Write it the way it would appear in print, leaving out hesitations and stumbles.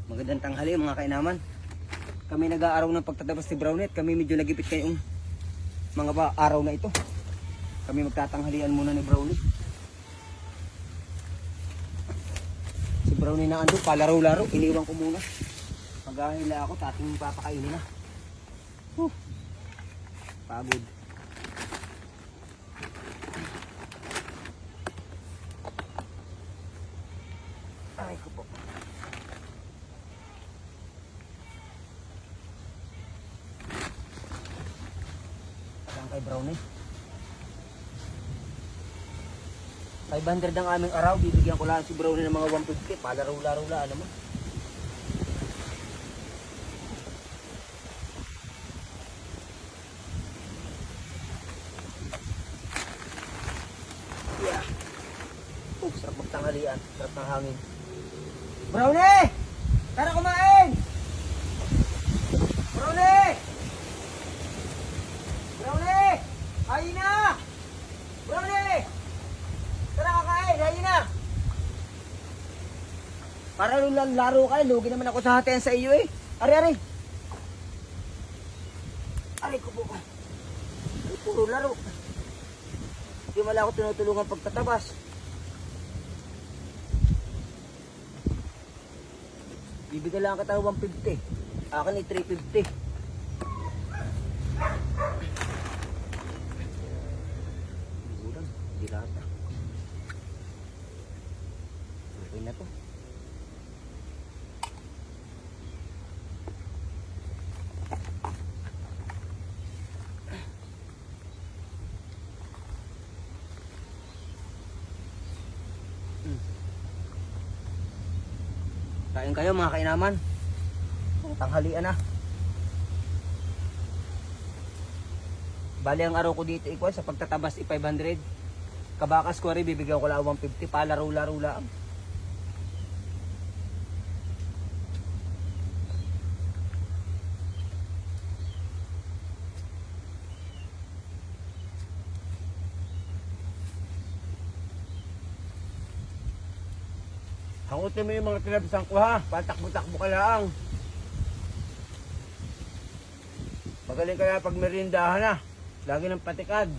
Magandang tanghali mga kainaman. Kami nag-aaraw ng pagtatabas ni Brownie at kami medyo nagipit kayong mga araw na ito. Kami magtatanghalian muna ni Brownie. Si Brownie na ando, palaro-laro, iniwan ko muna. Maghahila ako, tating papakainin na. Pagod. Ay ko po. Saan kay Brownie? 500 ang aming araw, bibigyan ko lang si Brownie ng mga 150. Palaro-laro lang, alam mo. Yeah. Sarap magtanghalian, sarap ng hangin. Brownie! Tara kumain! Brownie! Brownie! Kain na! Brownie! Tara kakain, kain na! Para laro ka, lugi naman ako sa hatian sa iyo eh. Ari! Aray ko po. Ay, puro laro. Hindi wala ako tinutulungan pagtatabas. Bibigyan lang kita 150. Akin ay 350. Bulan, hindi lahat na. Okay na to. Kain kayo mga kainaman. Tanghalian na. Bali ang araw ko dito ikuan sa pagtatabas 500. Kabakas ko rin bibigyan ko lang 150. Palaro-laro lang. Hangutin mo yung mga tinabisan ko ha. Patakbo-takbo ka lang. Magaling ka na pag merindahan na. Lagi ng patikad.